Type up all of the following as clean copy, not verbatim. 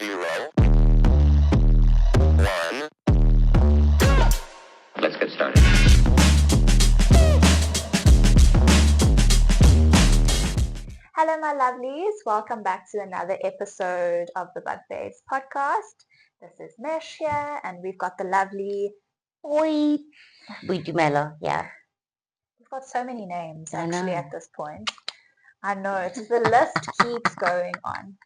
0, 1. Let's get started. Hello, my lovelies. Welcome back to another episode of the Bug Babes podcast. This is Mish here, and we've got the lovely. Oi, Bujumelo, yeah. We've got so many names I actually know. at this point. I know the list keeps going on.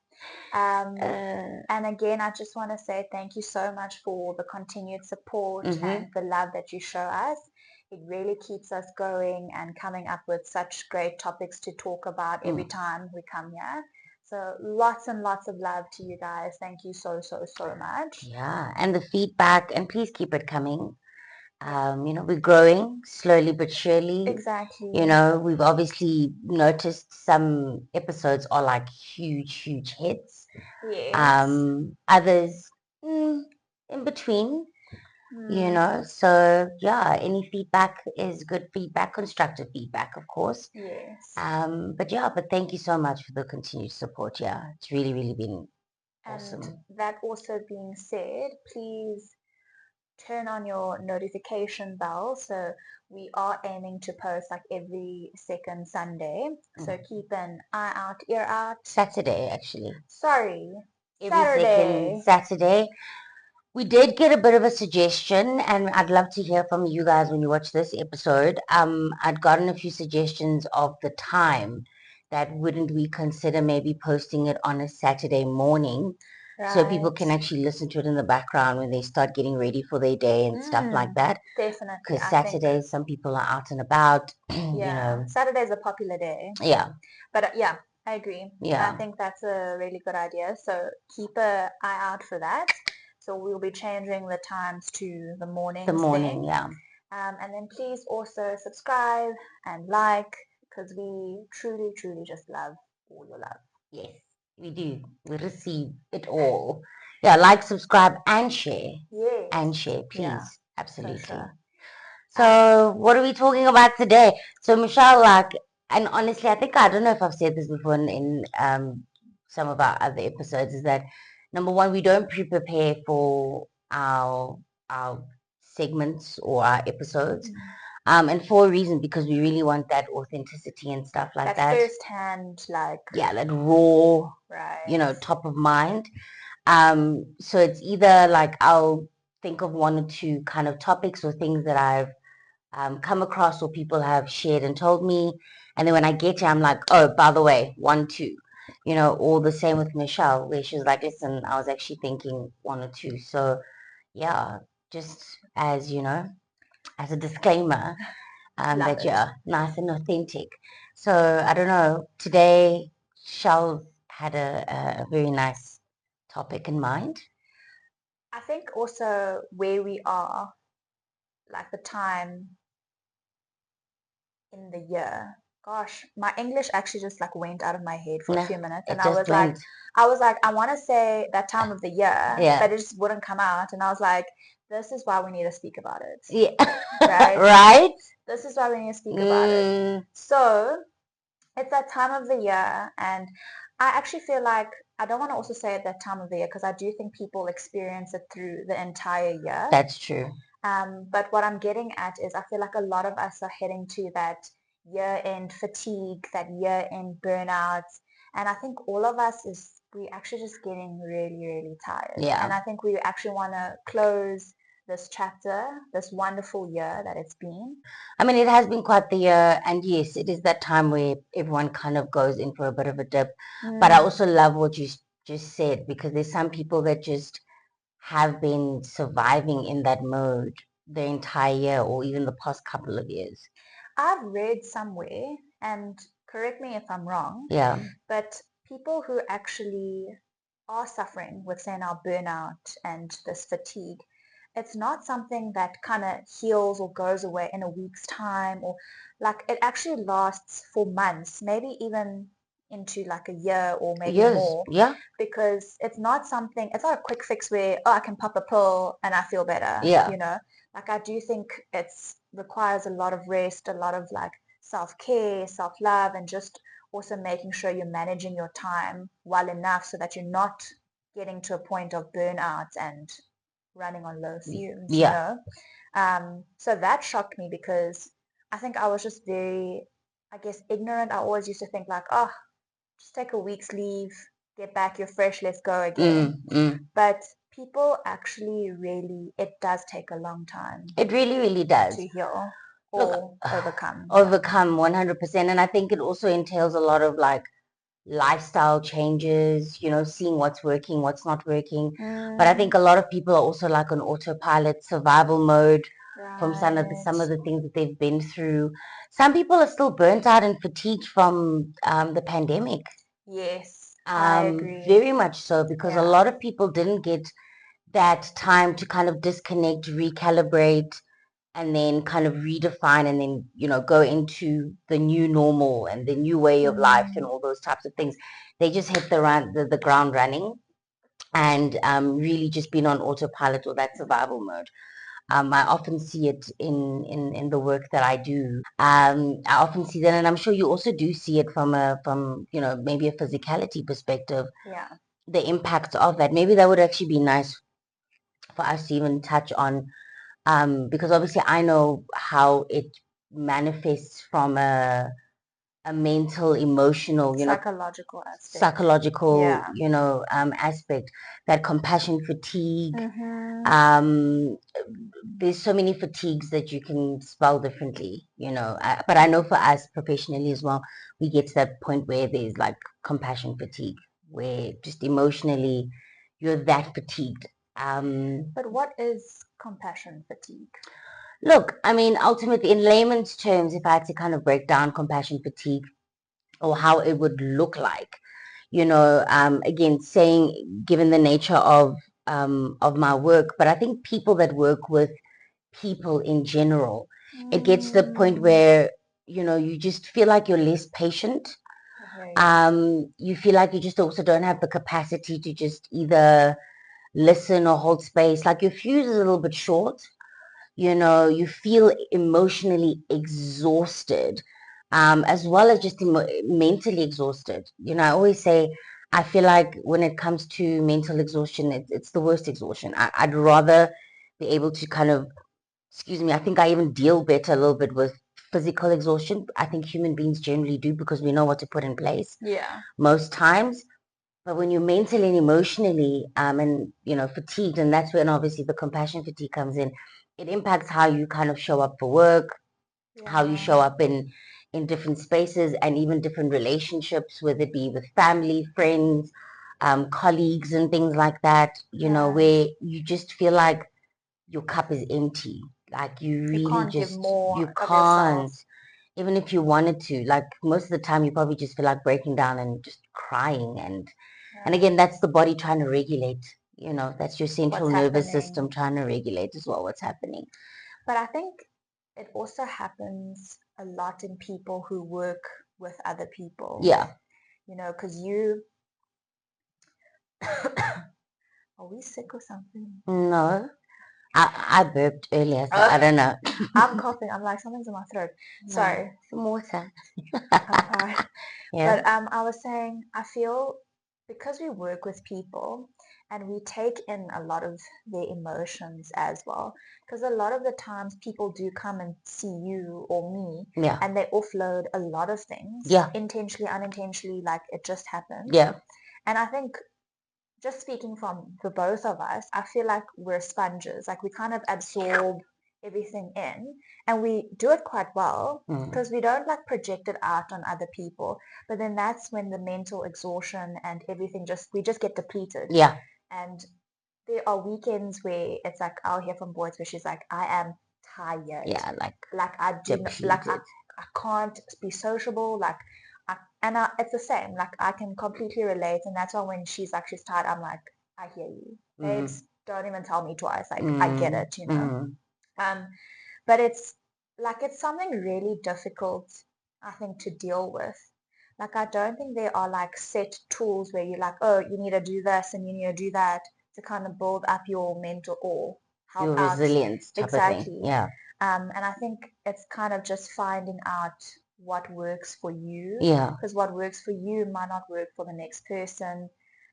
And again, I just want to say thank you so much for the continued support and the love that you show us. It really keeps us going and coming up with such great topics to talk about every time we come here. So lots and lots of love to you guys. Thank you so much. Yeah, and the feedback, and please keep it coming. We're growing slowly but surely. Exactly. We've obviously noticed some episodes are like huge hits. Yes. Others in between. So yeah, any feedback is good feedback, constructive feedback, of course. Yes. But thank you so much for the continued support. Yeah, it's really been awesome. And that also being said, please turn on your notification bell. So we are aiming to post like every second Sunday. So keep an eye out, ear out. Saturday, actually. Sorry. Every second Saturday. We did get a bit of a suggestion, and I'd love to hear from you guys when you watch this episode. I'd gotten a few suggestions of the time that wouldn't we consider maybe posting it on a Saturday morning, so people can actually listen to it in the background when they start getting ready for their day and stuff like that. Definitely. Because Saturdays, some people are out and about. Yeah, Saturday's a popular day. Yeah. But yeah, I agree. Yeah. I think that's a really good idea. So keep an eye out for that. So we'll be changing the times to the morning. The morning, yeah. And then please also subscribe and like, because we truly just love all your love. Yes, we do. We receive it all. Yeah, like, subscribe, and share. Yes. And share, please. Yeah, absolutely. sure. So what are we talking about today? So Michelle, and honestly, I think, I don't know if I've said this before in some of our other episodes, is that number one, we don't prepare for our segments or our episodes. And for a reason, because we really want that authenticity and stuff like that. First-hand, that raw, right. Top of mind. So it's either like I'll think of one or two kind of topics or things that I've come across or people have shared and told me. And then when I get here, I'm like, oh, by the way, 1, 2. All the same with Michelle, where she was like, listen, I was actually thinking 1 or 2. So yeah, just as, as a disclaimer, that you're nice and authentic. So I don't know, today Shell had a very nice topic in mind. I think also where we are, like the time in the year. Gosh, my English actually just went out of my head for a few minutes, and I was like, I want to say that time of the year, but it just wouldn't come out, and I was like, this is why we need to speak about it. Yeah. Right? Right? This is why we need to speak about it. So it's that time of the year, and I actually feel like I don't want to also say at that time of the year, because I do think people experience it through the entire year. That's true. But what I'm getting at is I feel like a lot of us are heading to that year-end fatigue, that year-end burnout. And I think all of us we actually just getting really tired. Yeah. And I think we actually want to close this chapter, this wonderful year that it's been. I mean, it has been quite the year, and yes, it is that time where everyone kind of goes in for a bit of a dip. But I also love what you just said, because there's some people that just have been surviving in that mode the entire year or even the past couple of years. I've read somewhere, and correct me if I'm wrong, but people who actually are suffering with, say, now burnout and this fatigue, it's not something that kind of heals or goes away in a week's time, or it actually lasts for months, maybe even into a year or maybe more. Yeah. Because it's not a quick fix where, I can pop a pill and I feel better. Yeah. I do think it's requires a lot of rest, a lot of self-care, self-love, and just also making sure you're managing your time well enough so that you're not getting to a point of burnout and running on low fumes, Yeah. So that shocked me because I think I was just very, I guess, ignorant. I always used to think like, oh, just take a week's leave, get back, you're fresh, let's go again. But people actually really, it does take a long time It really, really does. to heal Look, or overcome. overcome 100%. And I think it also entails a lot of like lifestyle changes, seeing what's working, what's not working. But I think a lot of people are also like on autopilot, survival mode from some of the things that they've been through. Some people are still burnt out and fatigued from the pandemic. Yes, I agree. Very much so, because a lot of people didn't get that time to kind of disconnect, recalibrate, and then kind of redefine, and then go into the new normal and the new way of life and all those types of things. They just hit the ground running, and really just been on autopilot or that survival mode. I often see it in the work that I do. I often see that, and I'm sure you also do see it from maybe a physicality perspective. Yeah. The impact of that. Maybe that would actually be nice for us to even touch on, because obviously I know how it manifests from a mental, emotional, psychological, aspect. That compassion fatigue. There's so many fatigues that you can spell differently, but I know for us professionally as well, we get to that point where there's like compassion fatigue, where just emotionally you're that fatigued. But what is compassion fatigue? Look, I mean, ultimately, in layman's terms, if I had to kind of break down compassion fatigue or how it would look like, again, saying given the nature of my work, but I think people that work with people in general, it gets to the point where you just feel like you're less patient. You feel like you just also don't have the capacity to just either listen or hold space. Like your fuse is a little bit short. You feel emotionally exhausted, as well as just mentally exhausted. I always say, I feel like when it comes to mental exhaustion, it's the worst exhaustion. I'd rather be able to kind of, excuse me, I think I even deal better a little bit with physical exhaustion. I think human beings generally do, because we know what to put in place. Yeah. Most times. But when you're mentally and emotionally and fatigued, and that's when obviously the compassion fatigue comes in, it impacts how you kind of show up for work, how you show up in different spaces, and even different relationships, whether it be with family, friends, colleagues, and things like that. Where you just feel like your cup is empty. Like you really can't just give more you of can't. yourself. Even if you wanted to, like most of the time, you probably just feel like breaking down and just crying. And again, that's the body trying to regulate. That's your central nervous system trying to regulate as well what's happening. But I think it also happens a lot in people who work with other people. Yeah. Because you. Are we sick or something? No. I burped earlier, so I don't know. I'm coughing. I'm like, something's in my throat. No, Sorry. some water. I'm fine. Yeah. But I was saying, I feel because we work with people and we take in a lot of their emotions as well. Because a lot of the times people do come and see you or me, Yeah. and they offload a lot of things. Yeah. Intentionally, unintentionally, like it just happens. Yeah. And I think just speaking from the both of us, I feel like we're sponges. Like we kind of absorb everything in, and we do it quite well because we don't like project it out on other people. But then that's when the mental exhaustion and everything we just get depleted. Yeah. And there are weekends where it's like I'll hear from boys where she's like, I am tired. Yeah, like I do like I can't be sociable. Like it's the same. Like I can completely relate, and that's why when she's like she's tired, I'm like, I hear you, babes. Don't even tell me twice. Like I get it, But it's something really difficult, I think, to deal with. Like I don't think there are like set tools where you're like, oh, you need to do this and you need to do that to kind of build up your mental or help your out. resilience type Exactly. of thing. Yeah. And I think it's kind of just finding out what works for you. Yeah. Because what works for you might not work for the next person.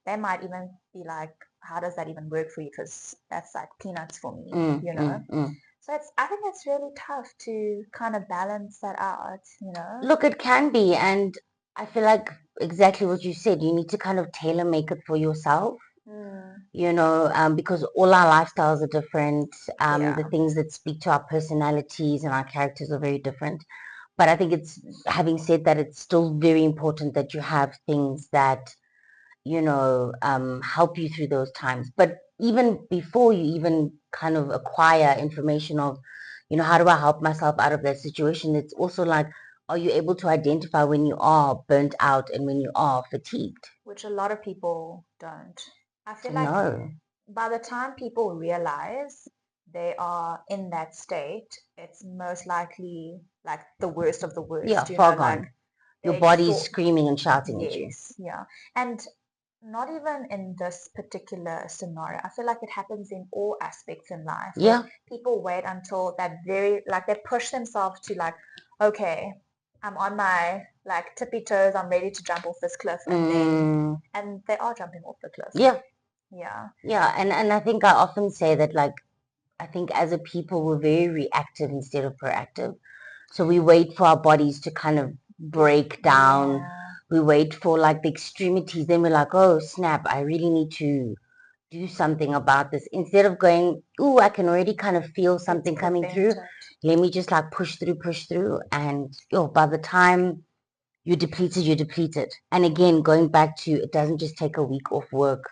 they might even be like, how does that even work for you? Because that's like peanuts for me, So I think it's really tough to kind of balance that out, Look, it can be, and I feel like exactly what you said. You need to kind of tailor make it for yourself. Because all our lifestyles are different. The things that speak to our personalities and our characters are very different. But I think having said that, it's still very important that you have things that, help you through those times. But even before you even kind of acquire information of, how do I help myself out of that situation? It's also like, are you able to identify when you are burnt out and when you are fatigued? Which a lot of people don't. I feel like No. by the time people realize they are in that state, it's most likely like the worst of the worst. Yeah, far gone. Like your body's screaming and shouting at you. Yes, yeah. And not even in this particular scenario. I feel like it happens in all aspects in life. Yeah. People wait until that they push themselves to like, okay, I'm on my like tippy toes, I'm ready to jump off this cliff, and they are jumping off the cliff. Yeah. Yeah. Yeah, and I think I often say that, like, I think as a people we're very reactive instead of proactive. So we wait for our bodies to kind of break down. We wait for like the extremities. Then we're like, oh snap, I really need to do something about this. Instead of going, ooh, I can already kind of feel something coming through. Let me just like push through. And by the time you're depleted. And again, going back to, it doesn't just take a week off work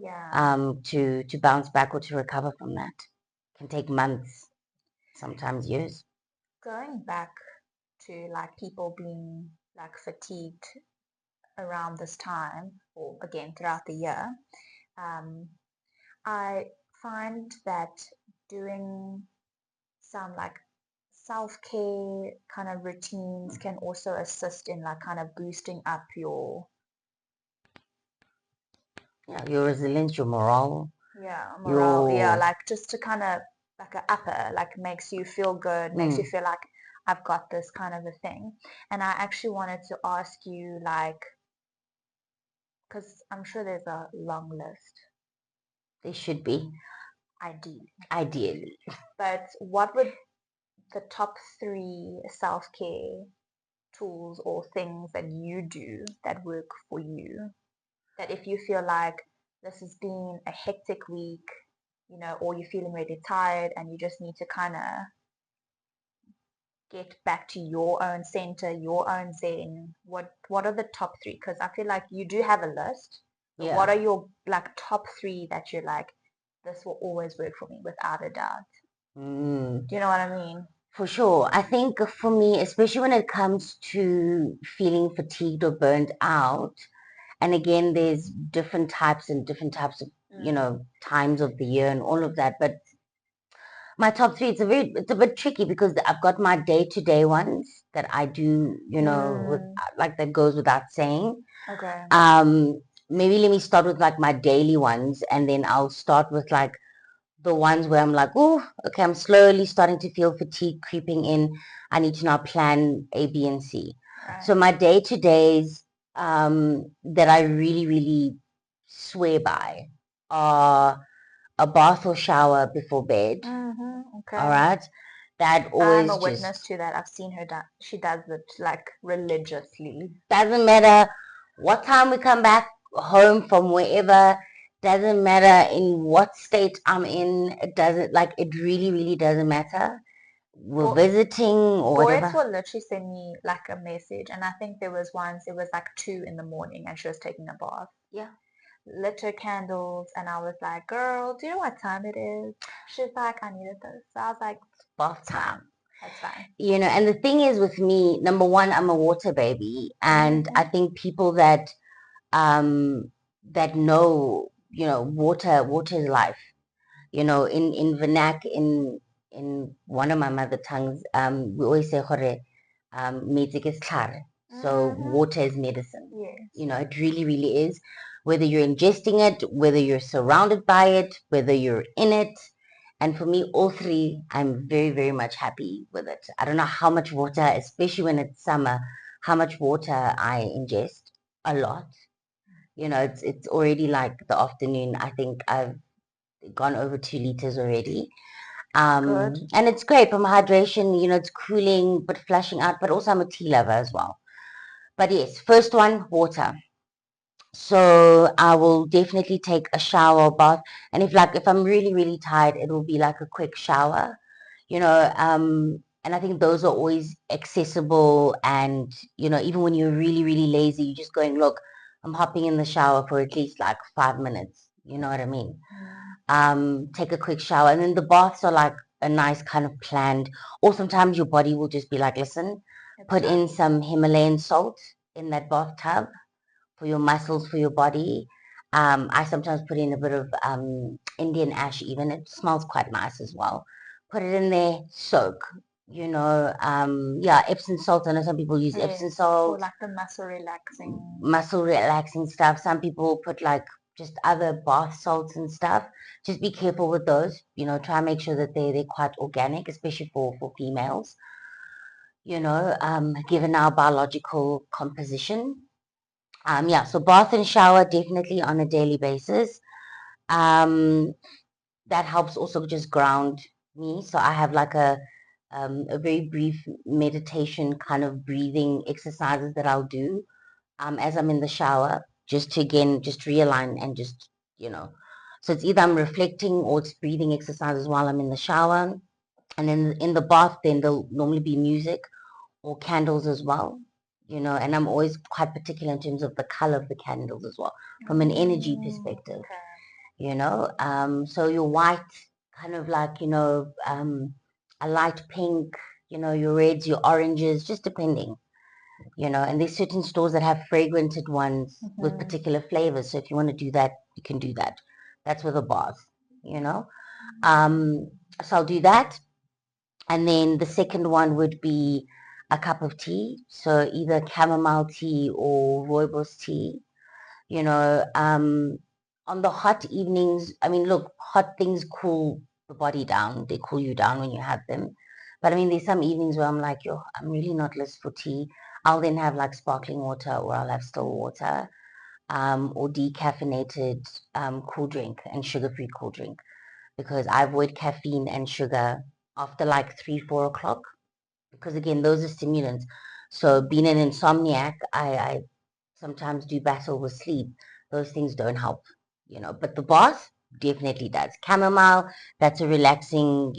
to bounce back or to recover from that. It can take months, sometimes years. Going back to like people being like fatigued around this time, or again throughout the year, I find that doing some like self-care kind of routines can also assist in like kind of boosting up your your resilience, your morale. Like just to kind of like a upper, like makes you feel good, makes you feel like I've got this kind of a thing. And I actually wanted to ask you like, because I'm sure there's a long list. There should be. Ideally. But what would the top 3 self-care tools or things that you do that work for you? That if you feel like this has been a hectic week, or you're feeling really tired and you just need to kind of get back to your own center, your own zen, what are the top 3? Because I feel like you do have a list. But what are your like top 3 that you're like, this will always work for me without a doubt? Do you know what I mean? For sure. I think for me, especially when it comes to feeling fatigued or burned out, and again, there's different types of, times of the year and all of that. But my top 3, it's a bit tricky because I've got my day-to-day ones that I do, like that goes without saying. Okay. Maybe let me start with like my daily ones, and then I'll start with like the ones where I'm like, oh, okay, I'm slowly starting to feel fatigue creeping in. I need to now plan A, B, and C. Right. So my day-to-days that I really, really swear by are a bath or shower before bed. Okay. All right. That always I'm a witness to that. I've seen her she does it like religiously. Doesn't matter what time we come back home from wherever. Doesn't matter in what state I'm in. It doesn't, like, it really, really doesn't matter. We're visiting or whatever. Boys will literally send me like a message, and I think there was once it was like 2 in the morning, and she was taking a bath. Yeah. Lit her candles, and I was like, "Girl, do you know what time it is?" She's like, "I needed this." So I was like, "Bath time." That's fine. And the thing is with me, number one, I'm a water baby, and I think people that that know, water is life. In vernac, in one of my mother tongues, we always say hore, metik is tlhare. So water is medicine. Yes. It really, really is. Whether you're ingesting it, whether you're surrounded by it, whether you're in it. And for me, all 3, I'm very, very much happy with it. I don't know how much water, especially when it's summer, how much water I ingest. A lot. It's already like the afternoon. I think I've gone over 2 liters already. Good. And it's great from hydration, it's cooling, but flushing out, but also I'm a tea lover as well. But yes, first one, water. So I will definitely take a shower or bath. And if I'm really, really tired, it will be like a quick shower, and I think those are always accessible. And, even when you're really, really lazy, you're just going, look, I'm hopping in the shower for at least like 5 minutes. You know what I mean? Take a quick shower. And then the baths are like a nice kind of planned, or sometimes your body will just be like, listen, put in some Himalayan salt in that bathtub for your muscles, for your body. I sometimes put in a bit of Indian ash even. It smells quite nice as well. Put it in there, soak. Yeah, Epsom salt. I know some people use Epsom Yes, for salt, like the muscle relaxing. muscle relaxing stuff. Some people put like just other bath salts and stuff. Just be careful with those. Try and make sure that they're quite organic, especially for females. Given our biological composition. Yeah, so bath and shower definitely on a daily basis. Um, that helps also just ground me. So I have like a very brief meditation kind of breathing exercises that I'll do as I'm in the shower, just to again just realign and just you know. So it's either I'm reflecting or it's breathing exercises while I'm in the shower, and then in the bath, then there'll normally be music or candles as well. And I'm always quite particular in terms of the color of the candles as well, from an energy perspective. So your white, kind of like, a light pink, your reds, your oranges, just depending. And there's certain stores that have fragranted ones with particular flavors. So if you want to do that, you can do that. That's with a bath, you know. So I'll do that. And then the second one would be a cup of tea. So either chamomile tea or rooibos tea. On the hot evenings, I mean, look, hot things cool the body down. They cool you down when you have them. But I mean, there's some evenings where I'm like, yo, I'm really not list for tea. I'll then have like sparkling water, or I'll have still water, or decaffeinated cool drink and sugar-free cool drink, because I avoid caffeine and sugar after like 3, 4 o'clock, because again, those are stimulants. So being an insomniac, I sometimes do battle with sleep. Those things don't help, but the bath definitely does. Chamomile, that's a relaxing,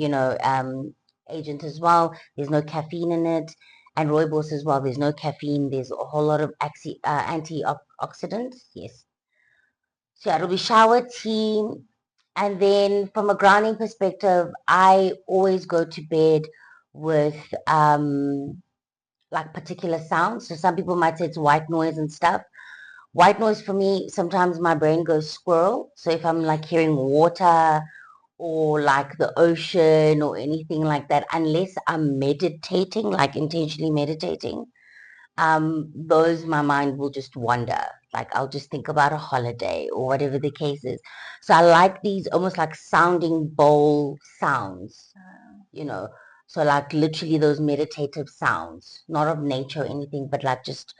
agent as well. There's no caffeine in it. And rooibos as well. There's no caffeine. There's a whole lot of antioxidants. Yes. So yeah, it'll be shower, tea, and then from a grounding perspective, I always go to bed with like particular sounds. So some people might say it's white noise and stuff. White noise for me, sometimes my brain goes squirrel. So if I'm like hearing water or like the ocean or anything like that, unless I'm meditating, like intentionally meditating, those my mind will just wander. Like I'll just think about a holiday or whatever the case is. So I like these almost like sounding bowl sounds, you know. So like literally those meditative sounds, not of nature or anything, but like just,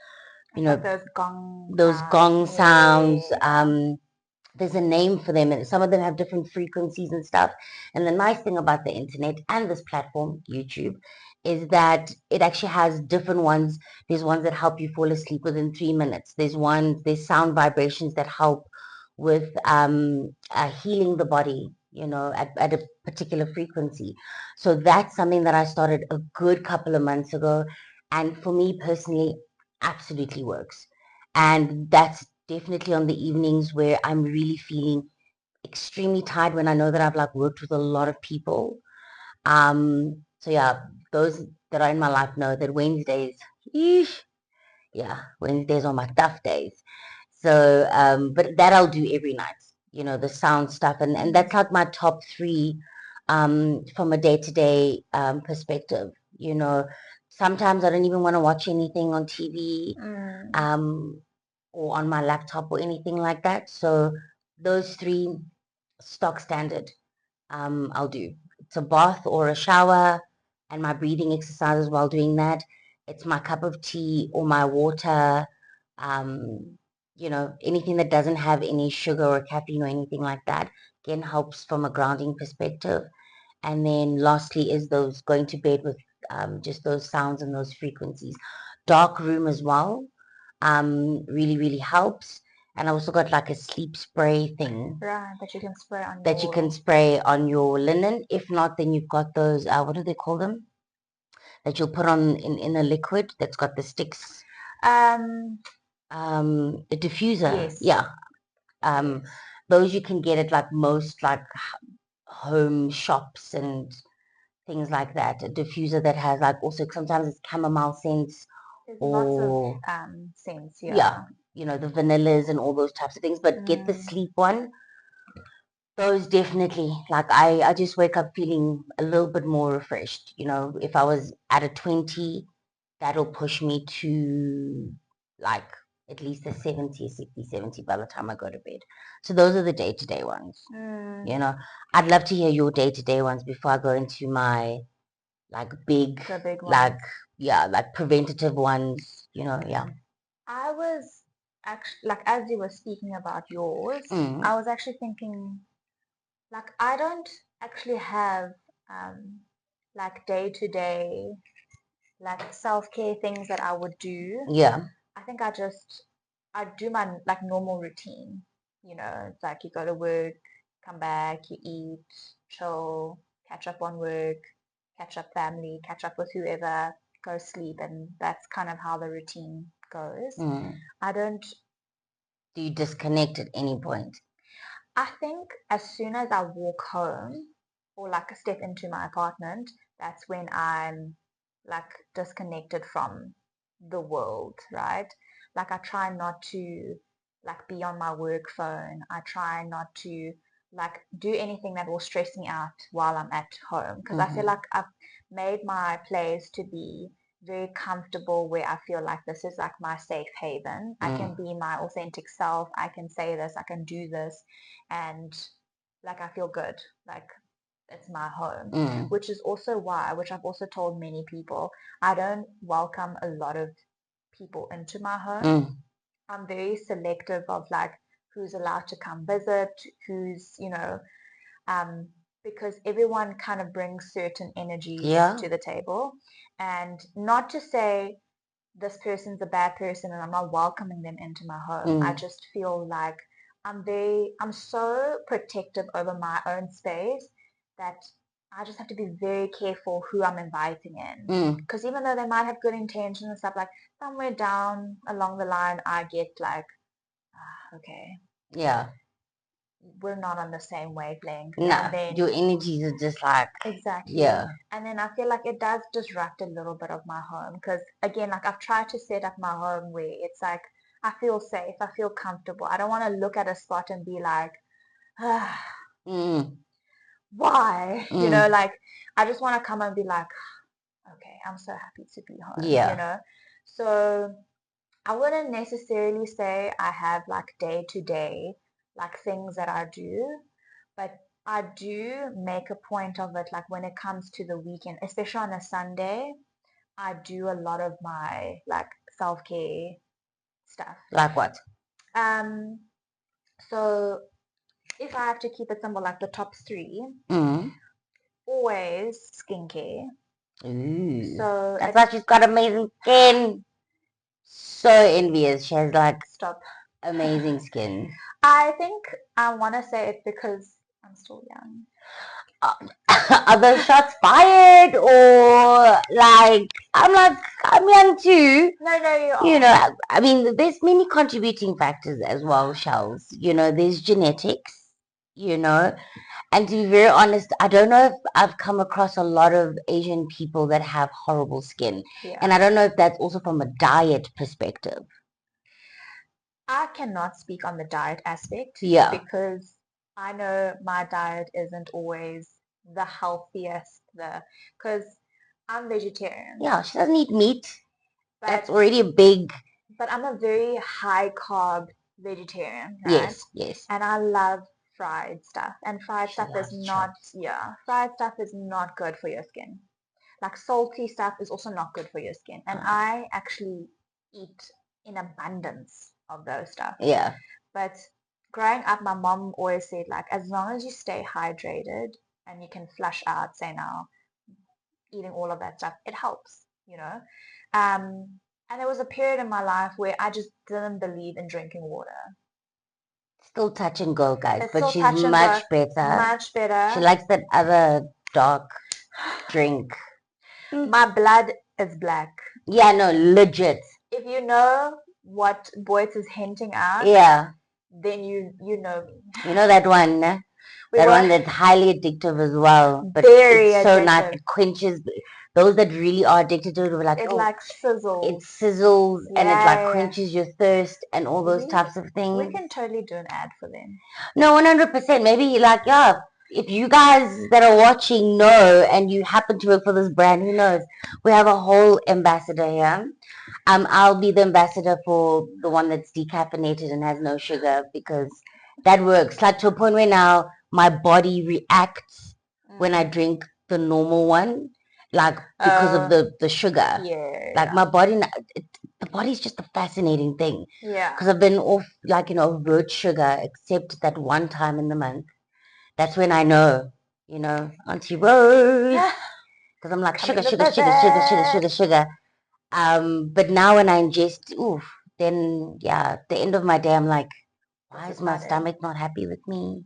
Like those gong sounds. Yeah. There's a name for them, and some of them have different frequencies and stuff. And the nice thing about the internet and this platform, YouTube, is that it actually has different ones. There's ones that help you fall asleep within 3 minutes. There's sound vibrations that help with healing the body, at a particular frequency. So that's something that I started a good couple of months ago. And for me personally, absolutely works. And that's definitely on the evenings where I'm really feeling extremely tired, when I know that I've like worked with a lot of people. So yeah, those that are in my life know that Wednesdays, eesh, yeah, Wednesdays are my tough days. So, but that I'll do every night, the sound stuff. And that's like my top three, from a day-to-day, perspective, sometimes I don't even want to watch anything on TV, or on my laptop or anything like that. So those three, stock standard, I'll do. It's a bath or a shower, and my breathing exercises while doing that. It's my cup of tea or my water. Um, anything that doesn't have any sugar or caffeine or anything like that, again, helps from a grounding perspective. And then lastly is those going to bed with just those sounds and those frequencies. Dark room as well, really, really helps. And I also got like a sleep spray thing. Right, that you can spray on that you can spray on your linen. If not, then you've got those, what do they call them? That you'll put on in a liquid that's got the sticks. A diffuser. Yes. Yeah. Yes. Those you can get at like most like home shops and things like that. A diffuser that has like also sometimes it's chamomile scents. There's lots of scents, yeah, the vanillas and all those types of things. But get the sleep one. Those definitely, like I just wake up feeling a little bit more refreshed. If I was at a 20, that'll push me to like at least a 70, 60, 70 by the time I go to bed. So those are the day-to-day ones. I'd love to hear your day-to-day ones before I go into my like big ones. Like preventative ones, yeah. I was actually, like, as you were speaking about yours, I was actually thinking, like, I don't actually have like day to day, like self-care things that I would do. Yeah. I think I do my like normal routine. It's like you go to work, come back, you eat, chill, catch up on work, catch up family, catch up with whoever, go sleep, and that's kind of how the routine goes. I don't. Do you disconnect at any point? I think as soon as I walk home or like step into my apartment, that's when I'm like disconnected from the world, right? Like I try not to like be on my work phone. I try not to like do anything that will stress me out while I'm at home because I feel like I've made my place to be very comfortable where I feel like this is like my safe haven. I can be my authentic self. I can say this, I can do this, and like I feel good. Like it's my home, which is also why, which I've also told many people, I don't welcome a lot of people into my home. I'm very selective of like who's allowed to come visit, who's, because everyone kind of brings certain energies to the table. And not to say this person's a bad person and I'm not welcoming them into my home. I just feel like I'm so protective over my own space that I just have to be very careful who I'm inviting in. Because even though they might have good intentions and stuff, like somewhere down along the line, I get like, okay, Yeah. we're not on the same wavelength. No, And then your energies are just like, exactly. yeah. And then I feel like it does disrupt a little bit of my home because again, like I've tried to set up my home where it's like I feel safe, I feel comfortable. I don't want to look at a spot and be like, why? Like I just want to come and be like, okay, I'm so happy to be home. Yeah. So I wouldn't necessarily say I have like day to day like things that I do, but I do make a point of it like when it comes to the weekend, especially on a Sunday, I do a lot of my like self-care stuff. Like what? Um, so if I have to keep it simple, like the top three, always skincare. Ooh. So That's why she's got amazing skin. So envious. She has like stop. amazing skin. I think I want to say it because I'm still young. Are those shots fired or like I'm young too? No, you are. I mean, there's many contributing factors as well, Shells. There's genetics, and to be very honest, I don't know if I've come across a lot of Asian people that have horrible skin. Yeah. And I don't know if that's also from a diet perspective. I cannot speak on the diet aspect. Yeah. Because I know my diet isn't always the healthiest, because I'm vegetarian. Yeah, she doesn't eat meat. That's already a big. But I'm a very high carb vegetarian, right? Yes. And I love fried stuff. And fried stuff is not, fried stuff is not good for your skin. Like salty stuff is also not good for your skin. And I actually eat in abundance of those stuff. Yeah. But growing up, my mom always said, like, as long as you stay hydrated and you can flush out, say now, eating all of that stuff, it helps, you know. And there was a period in my life where I just didn't believe in drinking water. Still touch and go, guys, It's but still she's touch and go, much better. much She better. likes that other dark drink. My blood is black. Yeah, no, legit. If you know what Boyd is hinting at, Yeah. then you know me. You know that one? We That were one that's highly addictive as well. But very it's so nice. addictive. It quenches those that really are addicted to it. Were like, It oh, like it sizzles. sizzles and it like Yeah. quenches your thirst and all those types of We things. can totally do an ad for them. No, 100%. Maybe like, yeah, if you guys that are watching know and you happen to work for this brand, who knows? We have a whole ambassador here. I'll be the ambassador for the one that's decaffeinated and has no sugar because that works. Like to a point where now my body reacts when I drink the normal one, like because of the sugar. Yeah. Like my body, the body's just a fascinating thing. Yeah. Because I've been off like overt sugar, except that one time in the month. That's when I know, Auntie Rose. Because I'm like Coming sugar, to sugar, sugar, sugar, sugar, visit. sugar, sugar. But now when I ingest, then yeah, at the end of my day, I'm like, why is my stomach not happy with me?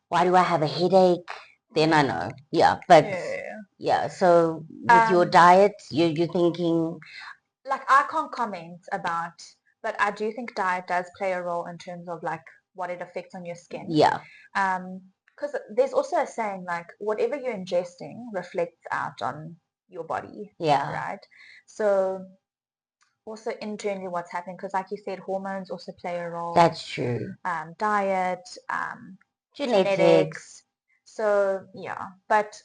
Why do I have a headache? Then I know. Yeah, but yeah. So with your diet, you're thinking, like I can't comment about, but I do think diet does play a role in terms of like what it affects on your skin. yeah, because there's also a saying like whatever you're ingesting reflects out on your body. yeah, Right. So also internally what's happening, because like you said, hormones also play a role. that's true. Diet, Genetics. So yeah, but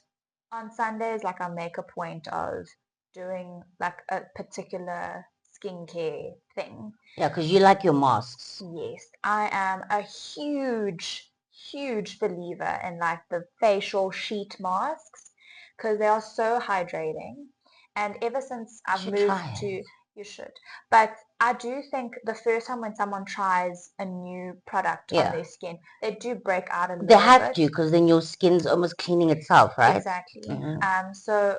on Sundays, like I make a point of doing like a particular skincare thing. Yeah, because you like your masks. Yes, I am a huge, huge believer in like the facial sheet masks because they are so hydrating. And ever since I've moved to, you should. But I do think the first time when someone tries a new product on their skin, they do break out a little bit. They have to, because then your skin's almost cleaning itself, right? Exactly. So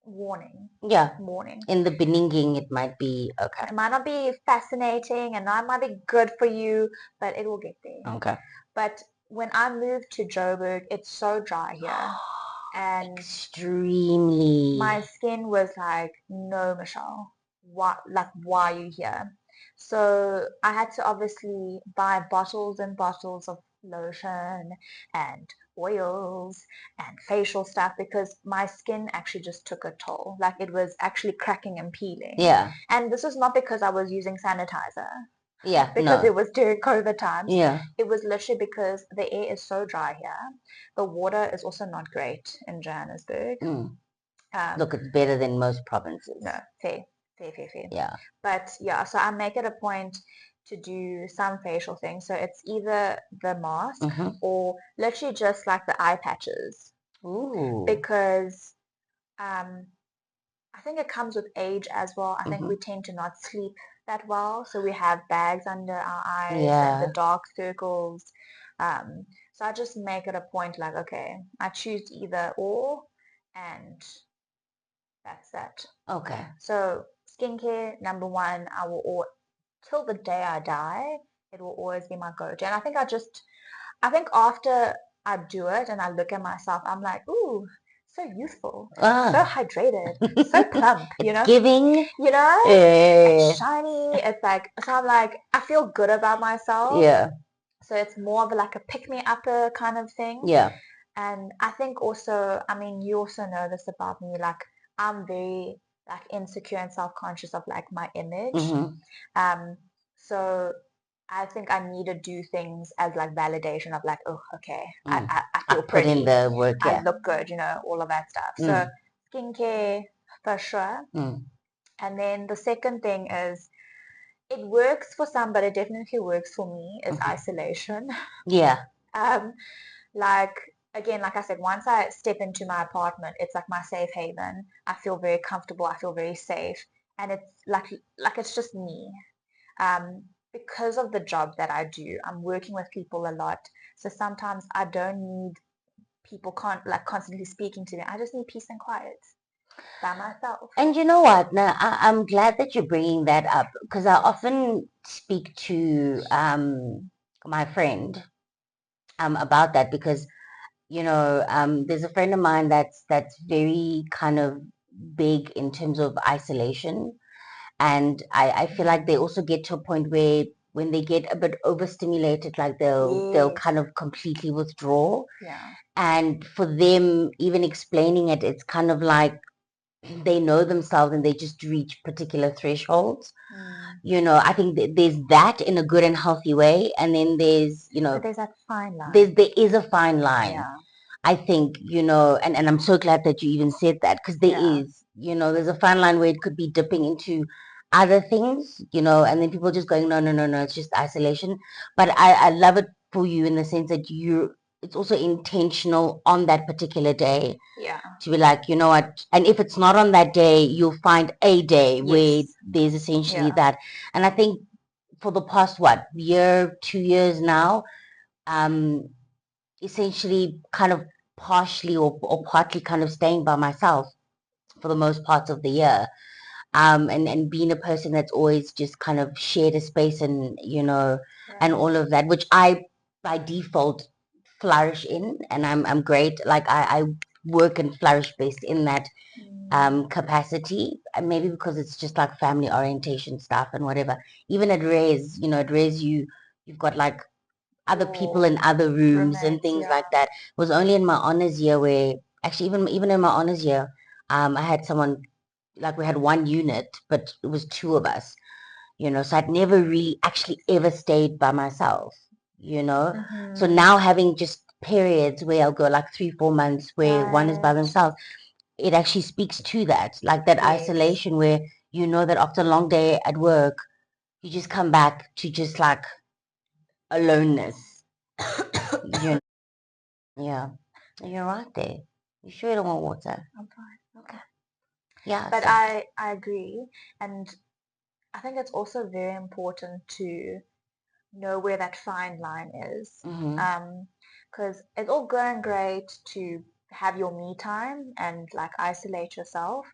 warning. Yeah. Warning. In the beginning, it might be okay. It might not be fascinating and it might be good for you, but it will get there. Okay. But when I moved to Joburg, it's so dry here. And extremely. My skin was like, no, Michelle, why are you here? So I had to obviously buy bottles and bottles of lotion and oils and facial stuff because my skin actually just took a toll. Like it was actually cracking and peeling. Yeah. And this was not because I was using sanitizer. Yeah. Because no. it was during COVID times. Yeah. It was literally because the air is so dry here. The water is also not great in Johannesburg. Look, it's better than most provinces. No, fair. Yeah. But yeah, so I make it a point to do some facial things. So it's either the mask or literally just like the eye patches. Ooh. Because I think it comes with age as well. I think we tend to not sleep that well. So we have bags under our eyes and the dark circles. So I just make it a point like, okay, I choose either or and that's that. Okay. So skincare, number one, I will till the day I die, it will always be my go-to. And I think after I do it and I look at myself, I'm like, ooh, so youthful, so hydrated, so plump, giving, it's shiny. It's like, so I'm like, I feel good about myself. Yeah. So it's more of like a pick-me-upper kind of thing. Yeah. And I think also, I mean, you also know this about me, like I'm very like insecure and self-conscious of like my image. So I think I need to do things as like validation of like, oh, okay, I feel pretty. Put in the work, I look good, all of that stuff. So skincare for sure. And then the second thing is it works for some, but it definitely works for me is isolation. Yeah. Like again, like I said, once I step into my apartment, it's like my safe haven. I feel very comfortable. I feel very safe, and it's like it's just me. because of the job that I do, I'm working with people a lot. So sometimes I don't need people can't like constantly speaking to me. I just need peace and quiet by myself. And you know what? Now, I'm glad that you're bringing that up because I often speak to my friend about that because there's a friend of mine that's very kind of big in terms of isolation, and I feel like they also get to a point where when they get a bit overstimulated, like they'll Yes. kind of completely withdraw. Yeah. And for them, even explaining it, it's kind of like they know themselves and they just reach particular thresholds. I think there's that in a good and healthy way, and then But there's that fine line. there is a fine line. Yeah. I think, and I'm so glad that you even said that because there Yeah. is, there's a fine line where it could be dipping into other things, and then people just going, no, no, no, no, it's just isolation. But I love it for you in the sense that it's also intentional on that particular day Yeah. to be like, you know what, and if it's not on that day, you'll find a day where Yes. there's essentially Yeah. that. And I think for the past, year, 2 years now, um, essentially kind of partially or partly kind of staying by myself for the most parts of the year. And being a person that's always just kind of shared a space and, and Right. all of that, which I by default flourish in, and I'm great. Like I work and flourish based in that capacity, and maybe because it's just like family orientation stuff and whatever. Even at Raise, you've got like other people in Your other rooms and roommates. things Yeah. like that. It was only in my honors year where actually even in my honors year, I had someone, like we had one unit, but it was two of us, so I'd never really actually ever stayed by myself, so now having just periods where I'll go like 3-4 months where one is by Right. themselves, it actually speaks to that, like that Yes. isolation where that after a long day at work, you just come back to just like aloneness. you Yeah, you're right there. You sure you don't want water? I'm fine. Okay. Yeah, But so. I agree, and I think it's also very important to know where that fine line is. Mm-hmm. Because it's all going great to have your me time and like isolate yourself,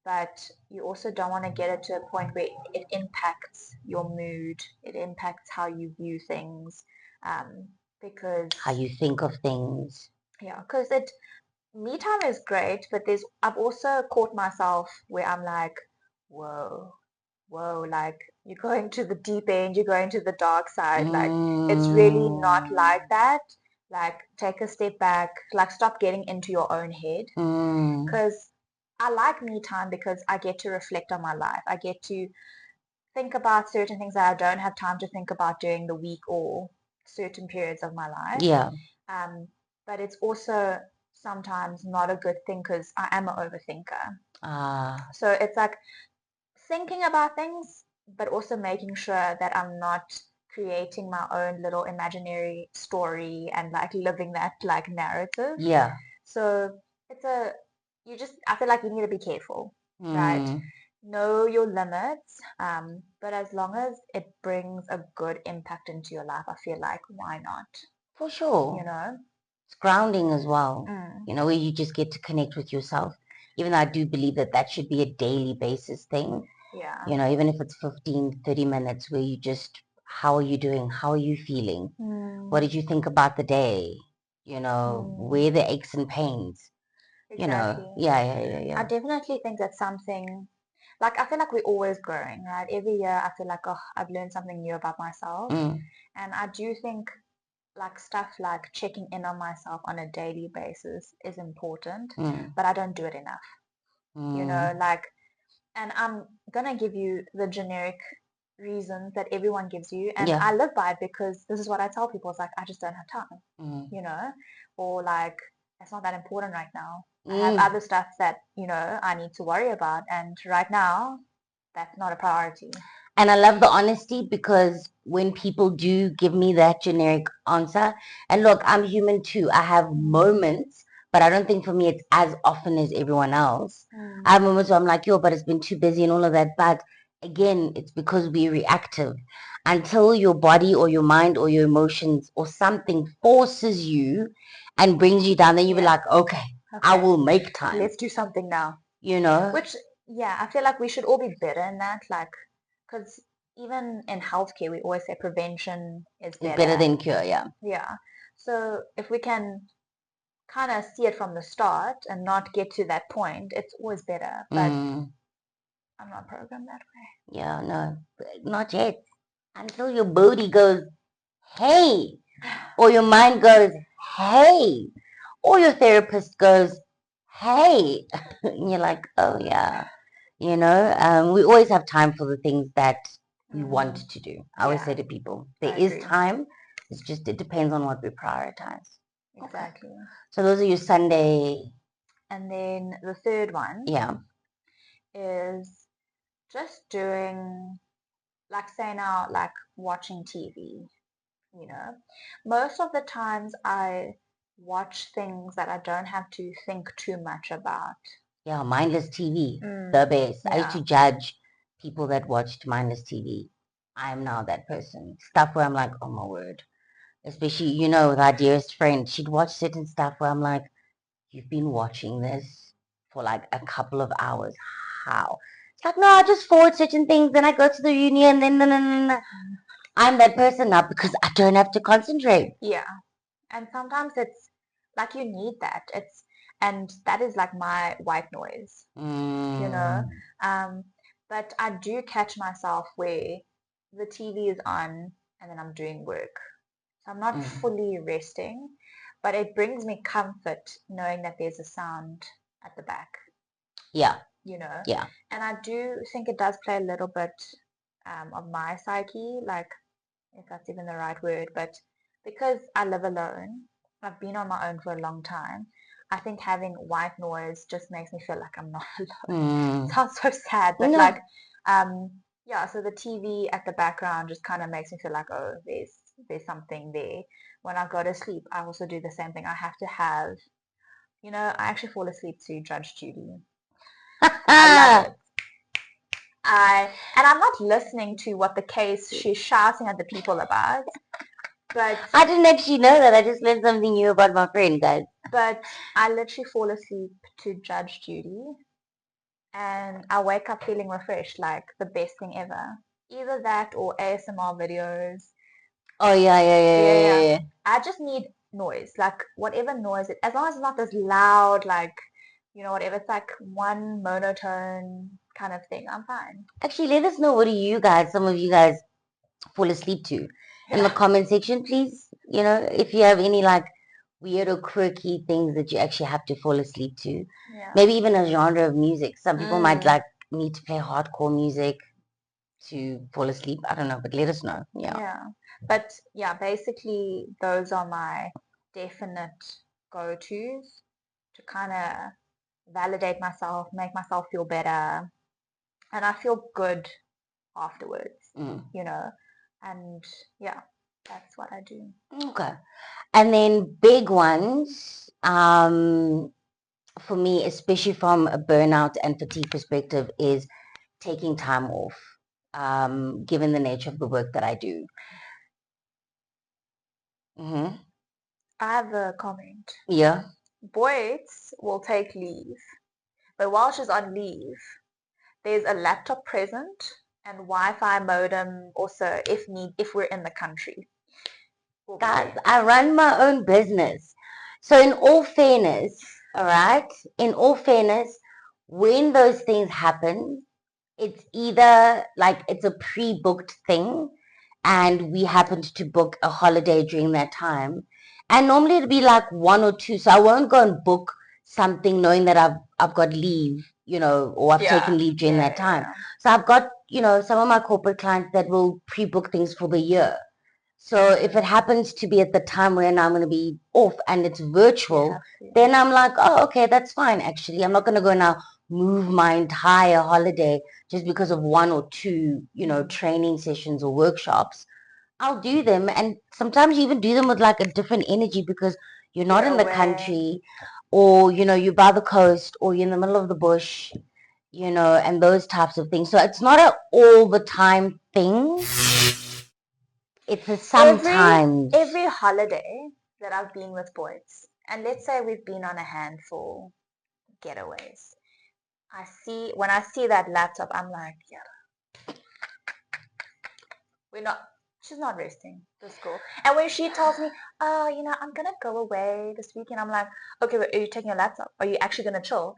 but you also don't want to get it to a point where it impacts your mood, it impacts how you view things, because How you think of things. yeah, because it me time is great, but I've also caught myself where I'm like, whoa, whoa, like you're going to the deep end, you're going to the dark side. Like it's really not like Mm, that. Like take a step back, like stop getting into your own head. mm, Because I like me time because I get to reflect on my life. I get to think about certain things that I don't have time to think about during the week or certain periods of my life. yeah. Um, but it's also sometimes not a good thing because I am an overthinker. Ah, So it's like thinking about things, but also making sure that I'm not creating my own little imaginary story and like living that like narrative. yeah. So it's I feel like you need to be careful, right? Mm, Know your limits, but as long as it brings a good impact into your life, I feel like why not? for You sure. know? It's grounding as well, Mm, where you just get to connect with yourself. Even though I do believe that that should be a daily basis thing, yeah. even if it's 15, 30 minutes where you just, how are you doing? How are you feeling? What Mm, did you think about the day? Where mm, the aches and pains? exactly. Yeah, yeah, yeah, I yeah. definitely think that's something like I feel like we're always growing, right? Every year I feel like, oh, I've learned something new about myself. Mm, And I do think like stuff like checking in on myself on a daily basis is important, mm, but I don't do it enough. mm, Like, and I'm gonna give you the generic reasons that everyone gives you, and yeah. I live by it because this is what I tell people. It's like I just don't have time, Mm, you know, or like it's not that important right now. I have mm. other stuff that, I need to worry about, and right now that's not a priority. And I love the honesty because when people do give me that generic answer, and look, I'm human too. I have Mm, moments, but I don't think for me it's as often as everyone else. I have mm, moments where I'm like, yo, but it's been too busy and all of that. But again, it's because we're reactive. Until your body or your mind or your emotions or something forces you and brings you down, then you'll be like, okay, I will make time. Let's do something now. Which, yeah, I feel like we should all be better in that. Like, because even in healthcare, we always say prevention is better than cure, yeah. Yeah. So if we can kind of see it from the start and not get to that point, it's always better. But I'm not programmed that way. Yeah, no, not yet. Until your body goes, hey, or your mind goes, hey, or your therapist goes, hey, and you're like, oh yeah, we always have time for the things that we want to do. I always say to people, there is time. It's just, it depends on what we prioritize. Exactly. Okay. So those are your Sunday. And then the third one. Yeah. Is just doing, like, say now, like watching TV, most of the times I watch things that I don't have to think too much about. Yeah, mindless TV, the best. I used to judge people that watched mindless TV. I am now that person. Stuff where I'm like, oh my word. Especially, with our dearest friend, she'd watch certain stuff where I'm like, you've been watching this for like a couple of hours. How? It's like, no, I just forward certain things, then I go to the union, then I'm that person now because I don't have to concentrate. Yeah. And sometimes it's like you need that. And that is like my white noise, But I do catch myself where the TV is on and then I'm doing work. So I'm not fully resting, but it brings me comfort knowing that there's a sound at the back. Yeah. Yeah. And I do think it does play a little bit of my psyche, like, if that's even the right word, but because I live alone, I've been on my own for a long time. I think having white noise just makes me feel like I'm not alone. Sounds so sad, but yeah, so the TV at the background just kind of makes me feel like, oh, there's something there. When I go to sleep, I also do the same thing. I have to have, I actually fall asleep to Judge Judy. I love it. And I'm not listening to what the case she's shouting at the people about. But I didn't actually know that. I just learned something new about my friend, guys. But I literally fall asleep to Judge Judy, and I wake up feeling refreshed, like the best thing ever. Either that or ASMR videos. Oh yeah. I just need noise, like whatever noise, as long as it's not this loud, like whatever. It's like one monotone kind of thing. I'm fine. Actually, let us know what some of you guys fall asleep to in the comment section, please. If you have any like weird or quirky things that you actually have to fall asleep to. Yeah. Maybe even a genre of music. Some people might like need to play hardcore music to fall asleep. I don't know, but let us know. Yeah. But yeah, basically those are my definite go-tos to kind of validate myself, make myself feel better, and I feel good afterwards, and yeah, that's what I do. Okay. And then big ones, for me, especially from a burnout and fatigue perspective, is taking time off, given the nature of the work that I do. I have a comment. Yeah. Boyce will take leave, but while she's on leave, there's a laptop present and Wi-Fi modem also if we're in the country. Guys, I run my own business. So in all fairness, all right, when those things happen, it's either like it's a pre-booked thing and we happened to book a holiday during that time. And normally it'll be like one or two. So I won't go and book something knowing that I've got leave, or I've taken leave during that time. So I've got, some of my corporate clients that will pre-book things for the year. So if it happens to be at the time when I'm going to be off and it's virtual, then I'm like, oh, okay, that's fine. Actually, I'm not going to go now move my entire holiday just because of one or two, training sessions or workshops. I'll do them. And sometimes you even do them with like a different energy because you're not in the country or, you're by the coast or you're in the middle of the bush. and those types of things. So it's not an all the time thing. It's a sometimes. Every holiday that I've been with boys, and let's say we've been on a handful getaways, when I see that laptop, I'm like, yeah, we're not. She's not resting. This girl. And when she tells me, oh, I'm gonna go away this weekend, I'm like, okay, but are you taking a laptop? Are you actually gonna chill?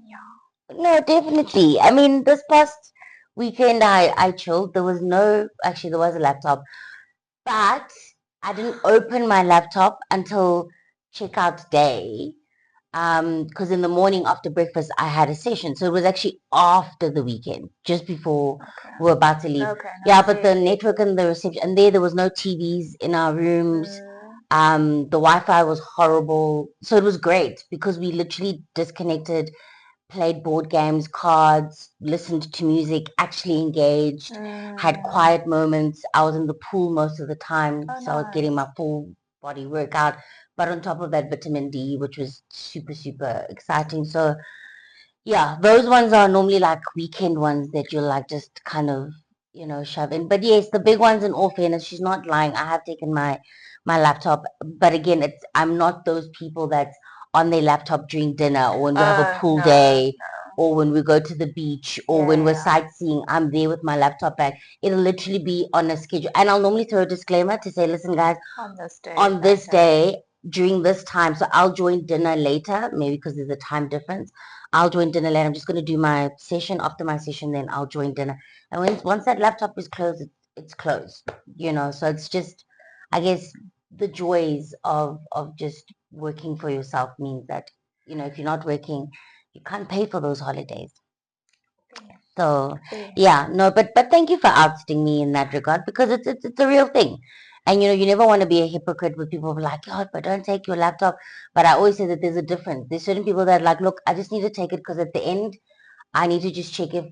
Yeah. No, definitely. I mean, this past weekend I chilled. There was a laptop, but I didn't open my laptop until checkout day. Because in the morning after breakfast I had a session, so it was actually after the weekend, just before Okay. we were about to leave. Okay. No, Yeah, but the network and the reception, and there was no TVs in our rooms. The Wi-Fi was horrible, so it was great because we literally disconnected, played board games, cards, listened to music, actually engaged, had quiet moments. I was in the pool most of the time, Oh, so I was getting my nice. full body workout. But on top of that, vitamin D, which was super, super exciting. So yeah, those ones are normally like weekend ones that you'll like just kind of, shove in. But yes, the big ones, in all fairness, she's not lying. I have taken my laptop, but again, I'm not those people that's on their laptop during dinner, or when we have a pool No, day, no. or when we go to the beach, or when we're Yeah. sightseeing. I'm there with my laptop bag. It'll literally be on a schedule, and I'll normally throw a disclaimer to say, listen, guys, On this day. on this day during this time, so I'll join dinner later, maybe because there's a time difference. I'll join dinner later. I'm just going to do my session. After my session, then I'll join dinner. And once that laptop is closed, it's closed. So it's just, I guess, the joys of just working for yourself means that, if you're not working, you can't pay for those holidays. So yeah, no, but thank you for ousting me in that regard, because it's a real thing. And you never want to be a hypocrite with people who are like, oh, but don't take your laptop. But I always say that there's a difference. There's certain people that are like, look, I just need to take it because at the end I need to just check if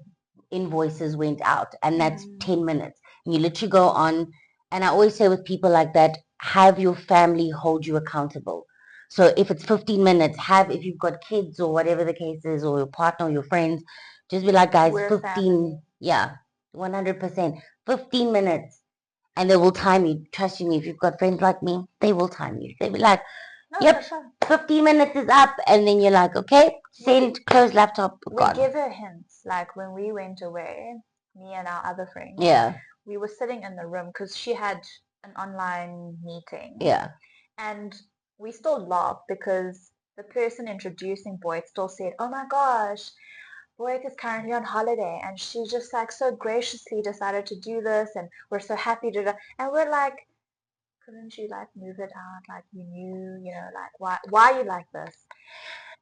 invoices went out, and that's 10 minutes. And you literally go on. And I always say with people like that, have your family hold you accountable. So if it's 15 minutes, if you've got kids or whatever the case is, or your partner or your friends, just be like, guys, We're 15, family. yeah, 100%, 15 minutes. And they will time you. Trust me, if you've got friends like me, they will time you. They'll be like, No, for yep, sure. 15 minutes is up. And then you're like, okay, send, close laptop, We gone. give her hints. Like when we went away, me and our other friend, Yeah, we were sitting in the room because she had an online meeting. yeah. And we still laughed because the person introducing Boyd still said, oh my gosh, Boyd is currently on holiday, and she just like so graciously decided to do this, and we're so happy to do. And we're like, couldn't you like move it out? Like you knew, like why are you like this?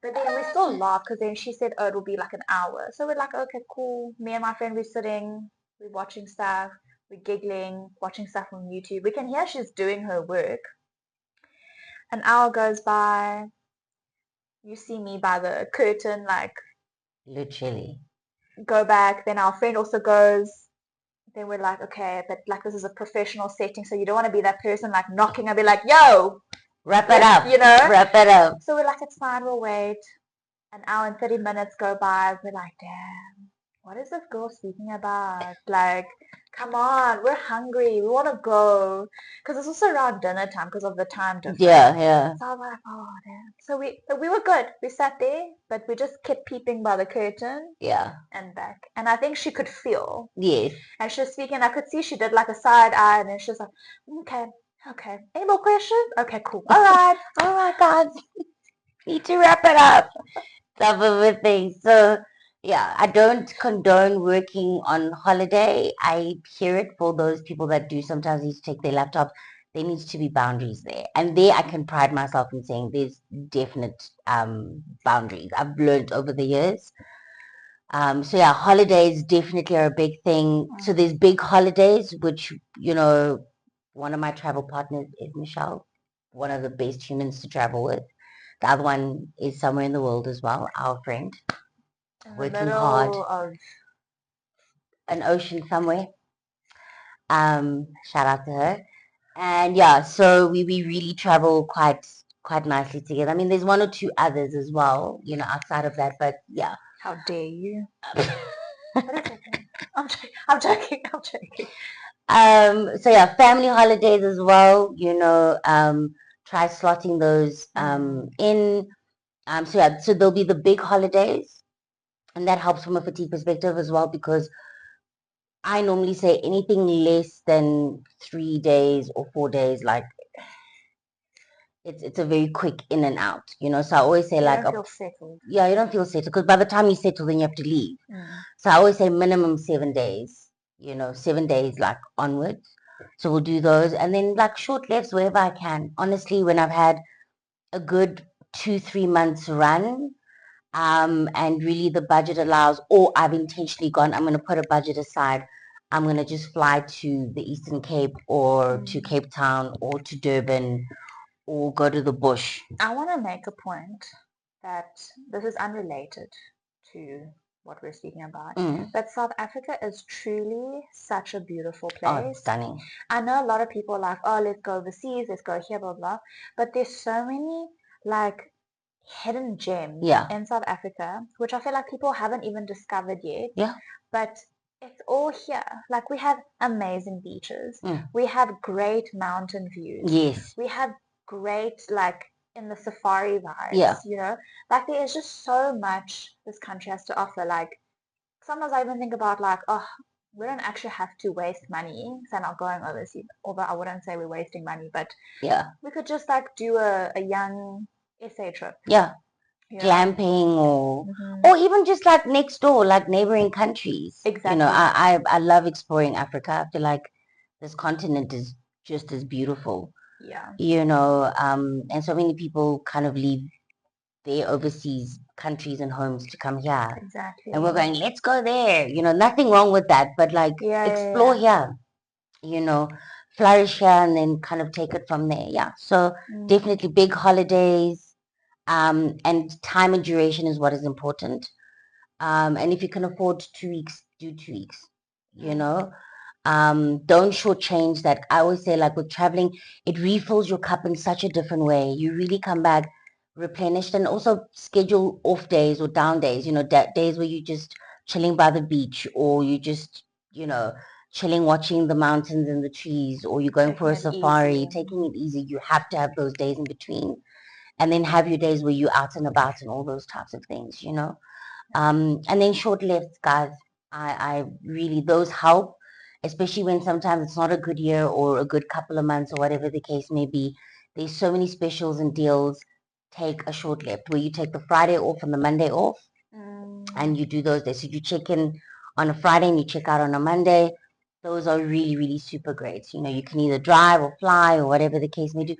But then we still laugh because then she said, oh, it'll be like an hour. So we're like, okay, cool. Me and my friend, we're sitting, we're watching stuff, we're giggling, watching stuff on YouTube. We can hear she's doing her work. An hour goes by. You see me by the curtain, like Literally. go back. Then our friend also goes. Then we're like, okay, but like this is a professional setting, so you don't want to be that person like knocking and be like, yo, wrap it up. Wrap it up. So we're like, it's fine, we'll wait. An hour and 30 minutes go by. We're like, damn, what is this girl speaking about? Like, come on, we're hungry. We want to go. Because it's also around dinner time because of the time difference. Yeah. So I was like, oh, damn. So we were good. We sat there, but we just kept peeping by the curtain. Yeah. And back. And I think she could feel. Yes. And she was speaking. I could see she did like a side eye. And then she was like, okay. Any more questions? Okay, cool. All right. Oh my God. Need to wrap it up. Type of a thing. So yeah, I don't condone working on holiday. I hear it for those people that do sometimes need to take their laptops. There needs to be boundaries there. And there I can pride myself in saying there's definite boundaries I've learned over the years. So yeah, holidays definitely are a big thing. So there's big holidays, which, one of my travel partners is Michelle, one of the best humans to travel with. The other one is somewhere in the world as well, our friend, working hard, Of an ocean somewhere. Shout out to her. And yeah, so we really travel quite nicely together. I mean, there's one or two others as well, outside of that, but yeah. How dare you? But it's okay. I'm joking. I'm joking. So yeah, family holidays as well, try slotting those in. So yeah, so there'll be the big holidays, and that helps from a fatigue perspective as well, because I normally say anything less than 3 days or 4 days, like it's a very quick in and out, So I always say You like, don't feel settled. yeah, you don't feel settled, because by the time you settle, then you have to leave. So I always say minimum 7 days, 7 days like onwards. So we'll do those, and then like short lifts wherever I can. Honestly, when I've had a good 2-3 months run, and really the budget allows, or I've intentionally gone, I'm going to put a budget aside. I'm going to just fly to the Eastern Cape, or to Cape Town, or to Durban, or go to the bush. I want to make a point that this is unrelated to what we're speaking about. But South Africa is truly such a beautiful place. Oh, it's stunning. I know a lot of people are like, oh, let's go overseas, let's go here, blah, blah. But there's so many like hidden gems in South Africa, which I feel like people haven't even discovered yet. Yeah. But it's all here. Like we have amazing beaches. We have great mountain views. Yes. We have great like in the safari vibes. Yeah. Like there is just so much this country has to offer. Like sometimes I even think about like, oh, we don't actually have to waste money. So not going overseas, although I wouldn't say we're wasting money, but yeah, we could just like do a young SA trip. Yeah. Glamping, or even just like next door, like neighboring countries. Exactly. I love exploring Africa. I feel like this continent is just as beautiful. Yeah. And so many people kind of leave their overseas countries and homes to come here. Exactly. And we're going, let's go there. Nothing wrong with that, but like explore here, flourish here, and then kind of take it from there. Yeah. So definitely big holidays, and time and duration is what is important. And if you can afford 2 weeks, do 2 weeks. Don't shortchange that. I always say, like with traveling, it refills your cup in such a different way. You really come back replenished, and also schedule off days or down days. Days where you just chilling by the beach, or you just chilling watching the mountains and the trees, or you're going for a safari, taking it easy. You have to have those days in between, and then have your days where you're out and about and all those types of things. And then short lifts, guys. I really, those help, especially when sometimes it's not a good year or a good couple of months or whatever the case may be. There's so many specials and deals. Take a short lift where you take the Friday off and the Monday off, and you do those days. So you check in on a Friday and you check out on a Monday. Those are really, really super great. You can either drive or fly or whatever the case may do.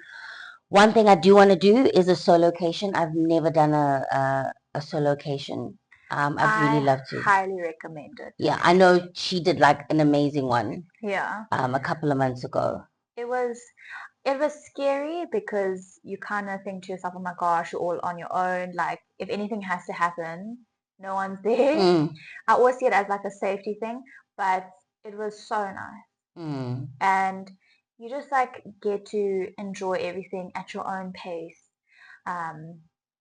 One thing I do want to do is a solocation. I've never done a solocation. I'd really love to. Highly recommend it. Yeah, I know she did like an amazing one. Yeah. A couple of months ago. It was scary because you kind of think to yourself, oh my gosh, you're all on your own. Like if anything has to happen, no one's there. I always see it as like a safety thing, but it was so nice. And you just like get to enjoy everything at your own pace,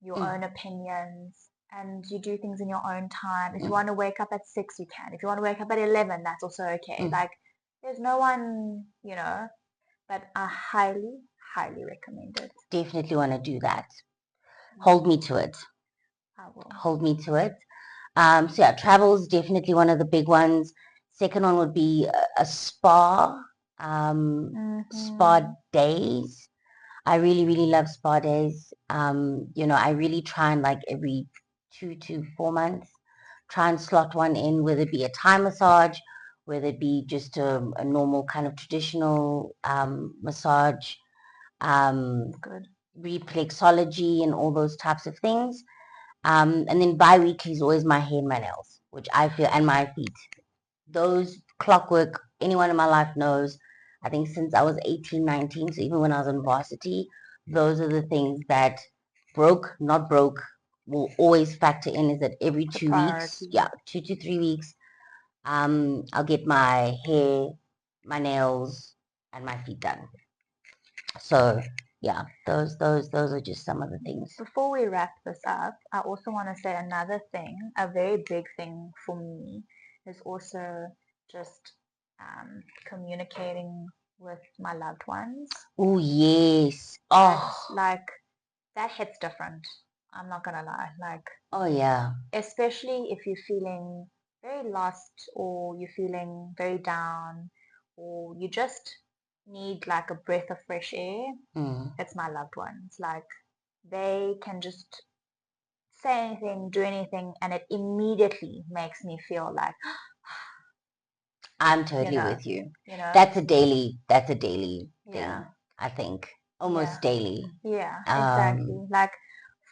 your own opinions, and you do things in your own time. If you want to wake up at 6, you can. If you want to wake up at 11, that's also okay. Like there's no one, but I highly, highly recommend it. Definitely want to do that. Hold me to it. I will. Hold me to it. So yeah, travel is definitely one of the big ones. Second one would be a spa, spa days. I really, really love spa days. I really try and like every 2 to 4 months, try and slot one in, whether it be a Thai massage, whether it be just a normal kind of traditional massage, Good. reflexology and all those types of things. And then bi-weekly is always my hair and my nails, which I feel, and my feet. Those clockwork, anyone in my life knows, I think since I was 18, 19, so even when I was in varsity, those are the things that not broke, will always factor in, is that every 2 weeks, 2 to 3 weeks, I'll get my hair, my nails, and my feet done. So yeah, those are just some of the things. Before we wrap this up, I also want to say another thing, a very big thing for me is also just communicating with my loved ones. Oh, yes. Like, that hits different. I'm not gonna lie. Like, Oh, yeah. especially if you're feeling very lost or you're feeling very down or you just need like a breath of fresh air, it's my loved ones. Like, they can just say anything, do anything, and it immediately makes me feel like, I'm totally with you. you know, That's a daily thing, yeah, I think. Almost daily. yeah, exactly. Like,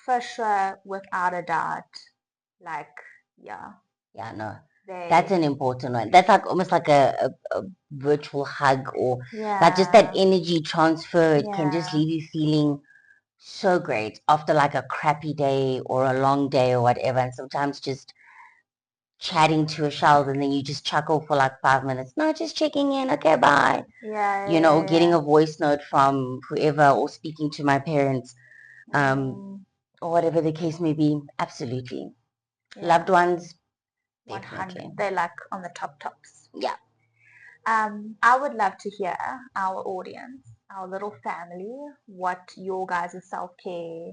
for sure, without a doubt, like, yeah, Yeah, no. they, That's an important one. That's like almost like a virtual hug, or like just that yeah, energy transfer. It can just yeah, leave you feeling so great after like a crappy day or a long day or whatever. And sometimes just chatting to a child and then you just chuckle for like 5 minutes. No, just checking in. Okay, bye. yeah, You know, getting yeah, a voice note from whoever or speaking to my parents, or whatever the case may be. Absolutely. Loved yeah, ones, 100. definitely. They're like on the tops. Yeah. I would love to hear our audience, our little family, what your guys' self-care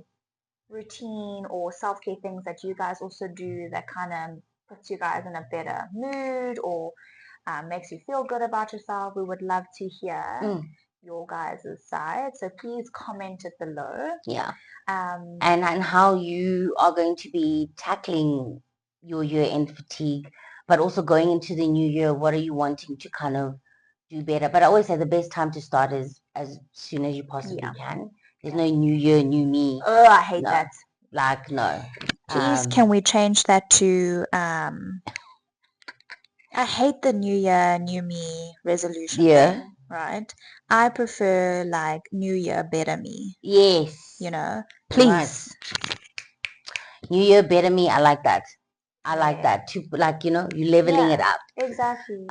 routine or self-care things that you guys also do that kind of puts you guys in a better mood or makes you feel good about yourself. We would love to hear your guys' side. So please comment it below. Yeah. Um, And how you are going to be tackling your year-end fatigue, but also going into the new year, what are you wanting to kind of do better? But I always say the best time to start is as soon as you possibly can. There's no new year, new me. Oh, I hate No. that. Like, no. Please, can we change that to I hate the new year, new me resolution thing, right? I prefer like new year, better me, Yes. you know? Please. Right. New year, better me. I like that. I like that. To like, you leveling it up. Exactly.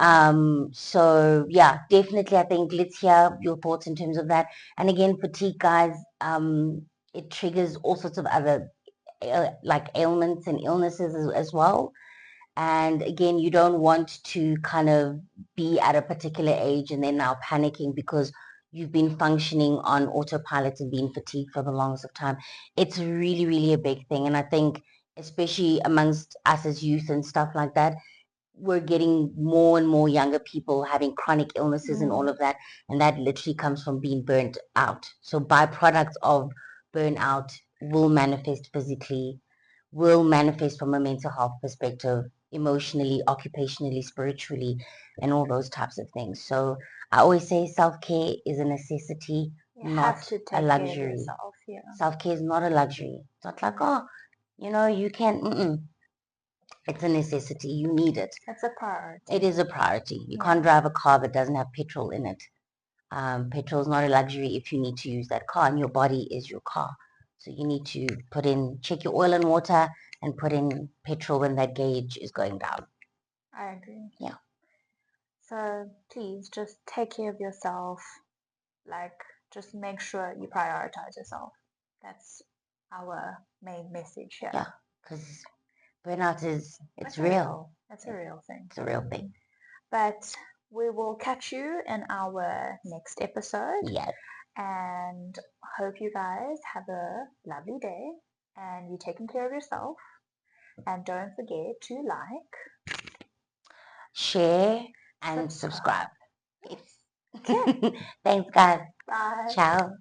So yeah, definitely I think let's hear your thoughts in terms of that. And again, fatigue, guys, it triggers all sorts of other like ailments and illnesses as well. And again, you don't want to kind of be at a particular age and then now panicking because you've been functioning on autopilot and being fatigued for the longest of time. It's really, really a big thing. And I think especially amongst us as youth and stuff like that, we're getting more and more younger people having chronic illnesses and all of that. And that literally comes from being burnt out. So byproducts of burnout will manifest physically, will manifest from a mental health perspective, emotionally, occupationally, spiritually, and all those types of things. So I always say self-care is a necessity, not a luxury. Self-care is not a luxury. It's not like, oh, you can. It's a necessity. You need it. It's a priority. It is a priority. You can't drive a car that doesn't have petrol in it. Petrol is not a luxury if you need to use that car, and your body is your car. So you need to check your oil and water, and put in petrol when that gauge is going down. I agree. Yeah. So please just take care of yourself. Like, just make sure you prioritize yourself. That's our main message here. Yeah, because burnout it's real. It's a real thing. It's a real thing. But we will catch you in our next episode. Yes. And hope you guys have a lovely day and you're taking care of yourself. And don't forget to like, share, and subscribe. Yes. Thanks, guys. Bye. Ciao.